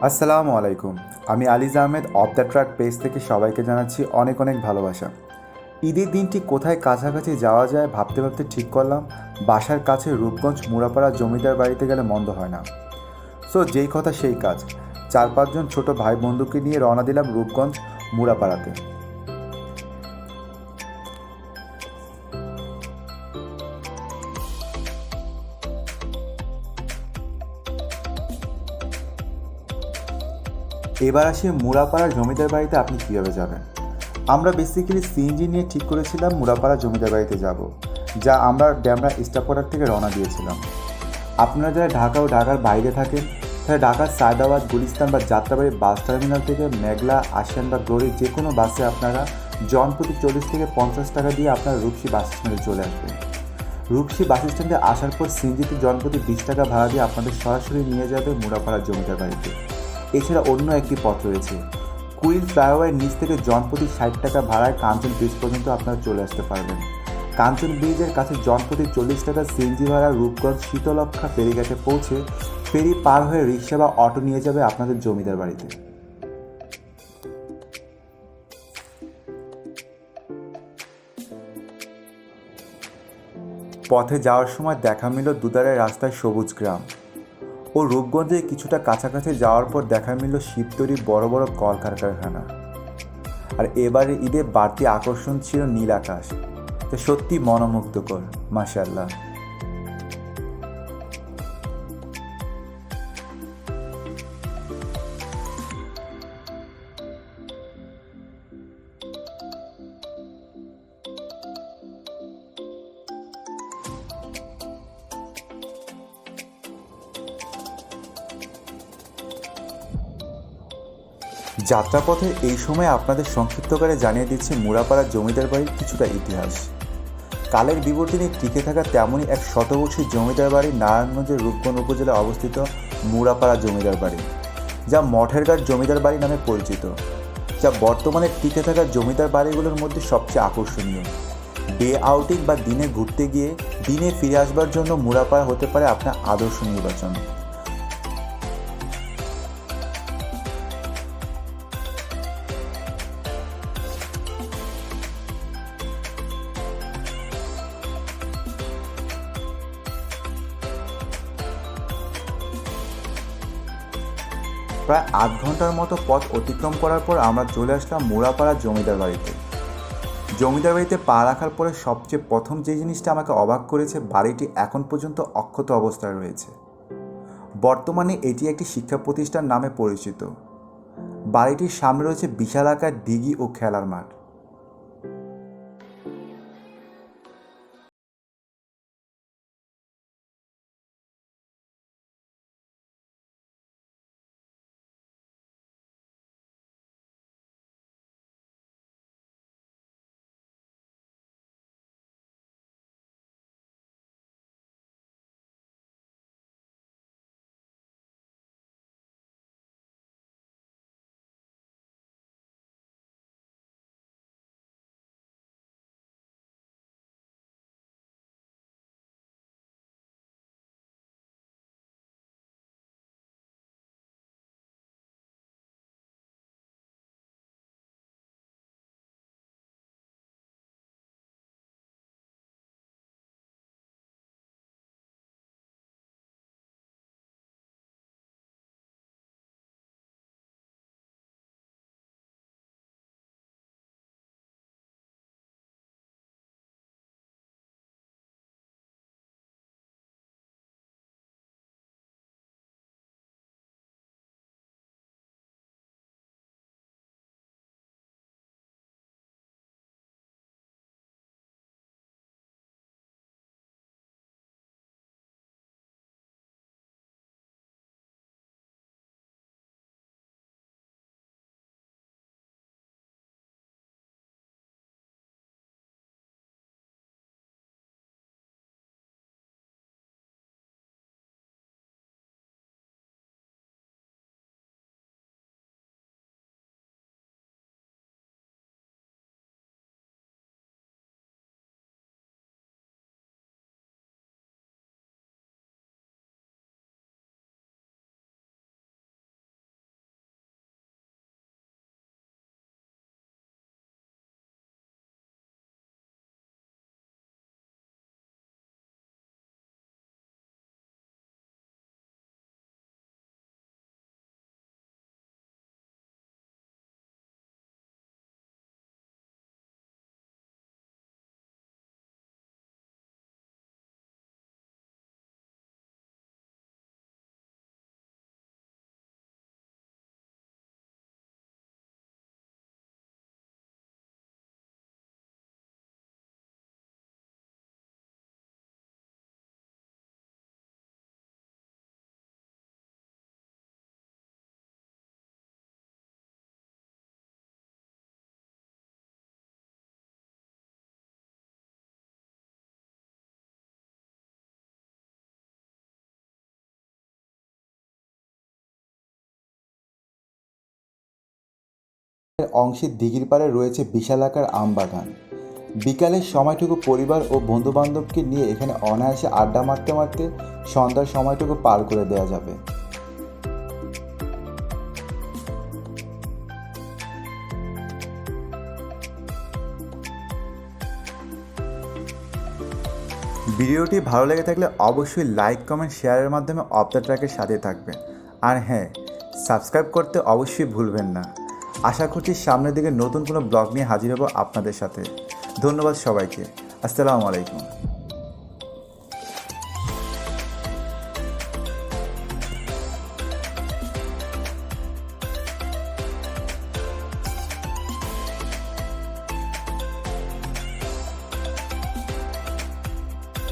আসসালামু আলাইকুম। আমি all is Ahmed of the track page থেকে সবাইকে জানাচ্ছি অনেক অনেক ভালোবাসা। ঈদের দিনটি কোথায় কাছাকাছি যাওয়া যায় ভাবতে ভাবতে ঠিক করলাম বাসার কাছে রূপগঞ্জ মুড়াপাড়া জমিদার বাড়িতে গেলে মন্দ হয় না। সো যেই কথা সেই কাজ, 4-5 জন ছোট ভাই বন্ধুকে নিয়ে রওনা দিলাম রূপগঞ্জ মুড়াপাড়াতে। এবার আসি মুড়াপাড়ার জমিদার বাড়িতে আপনি কীভাবে যাবেন। আমরা বেসিক্যালি সিএনজি নিয়ে ঠিক করেছিলাম মুড়াপাড়া জমিদার বাড়িতে যাব, যা আমরা ড্যামরা স্টাপোর্টার থেকে রওনা দিয়েছিলাম। আপনারা যারা ঢাকা ও ঢাকার বাইরে থাকেন তারা ঢাকার সায়দাবাদ, গুলিস্তান বা যাত্রাবাড়ি বাস টার্মিনাল থেকে মেঘলা, আশিয়ান বা গ্লোরি যে কোনো বাসে আপনারা জনপ্রতি 40 থেকে 50 টাকা দিয়ে আপনারা রূপসী বাস স্ট্যান্ডে চলে আসবেন। রূপসী বাস স্ট্যান্ডে আসার পর সিএনজিতে জনপ্রতি 20 টাকা ভাড়া দিয়ে আপনাদের সরাসরি নিয়ে যাবে মুড়াপাড়া জমিদার বাড়িতে। এছাড়া অন্য একটি পথ রয়েছে, কুড়িল ফ্লাইওভারের নিচ থেকে জনপ্রতি 60 টাকা ভাড়ায় কাঞ্চন ব্রিজ পর্যন্ত আপনারা চলে আসতে পারবেন। কাঞ্চন ব্রিজের কাছে জনপ্রতি 40 টাকা সিএনজি ভাড়া রূপগঞ্জ শীতলক্ষা ফেরিঘাটে পৌঁছে ফেরি পার হয়ে রিক্সা বা অটো নিয়ে যাবে আপনাদের জমিদার বাড়িতে। পথে যাওয়ার সময় দেখা মিলল দুধারের রাস্তায় সবুজ গ্রাম ও রূপগঞ্জে কিছুটা কাছাকাছি যাওয়ার পর দেখা মিলল শিবতরী বড় বড় কলকারখানা। আর এবারে ঈদে বাড়তি আকর্ষণ ছিল নীল আকাশ, যা সত্যি মনোমুগ্ধকর, মাশাআল্লাহ। যাত্রাপথে এই সময় আপনাদের সংক্ষিপ্তকারে জানিয়ে দিচ্ছে মুড়াপাড়ার জমিদার বাড়ির কিছুটা ইতিহাস। কালের বিবর্তনে টিকে থাকা তেমনই এক শতবর্ষী জমিদার বাড়ি নারায়ণগঞ্জের রূপগঞ্জ উপজেলায় অবস্থিত মুড়াপাড়া জমিদার বাড়ি, যা মঠের ঘাট জমিদার বাড়ি নামে পরিচিত, যা বর্তমানে টিকে থাকা জমিদার বাড়িগুলোর মধ্যে সবচেয়ে আকর্ষণীয়। ডে আউটিং বা দিনে ঘুরতে গিয়ে দিনে ফিরে আসবার জন্য মুড়াপাড়া হতে পারে আপনার আদর্শ নির্বাচন। প্রায় 8 ঘন্টার মতো পথ অতিক্রম করার পর আমরা চলে আসলাম মুড়াপাড়া জমিদার বাড়িতে। জমিদার বাড়িতে পা রাখার পরে সবচেয়ে প্রথম যে জিনিসটা আমাকে অবাক করেছে, বাড়িটি এখন পর্যন্ত অক্ষত অবস্থায় রয়েছে। বর্তমানে এটি একটি শিক্ষা প্রতিষ্ঠান নামে পরিচিত। বাড়িটির সামনে রয়েছে বিশালাকার দিঘি ও খেলার মাঠ। অংশের দিঘির পাড়ে রয়েছে বিশালাকার আম বাগান। বিকালের সময়টুকু পরিবার ও বন্ধুবান্ধবকে নিয়ে এখানে অনায়াসে আড্ডা মারতে মারতে সন্ধ্যার সময়টুকু পার করে দেওয়া যাবে। ভিডিওটি ভালো লেগে থাকলে অবশ্যই লাইক কমেন্ট শেয়ারের মাধ্যমে অফ দ্য ট্র্যাকের সাথে থাকবেন। আর হ্যাঁ, সাবস্ক্রাইব করতে অবশ্যই ভুলবেন না। আশা করছি সামনের দিকে নতুন কোনো ব্লগ নিয়ে হাজির হব আপনাদের সাথে। ধন্যবাদ সবাইকে। আসসালামু আলাইকুম।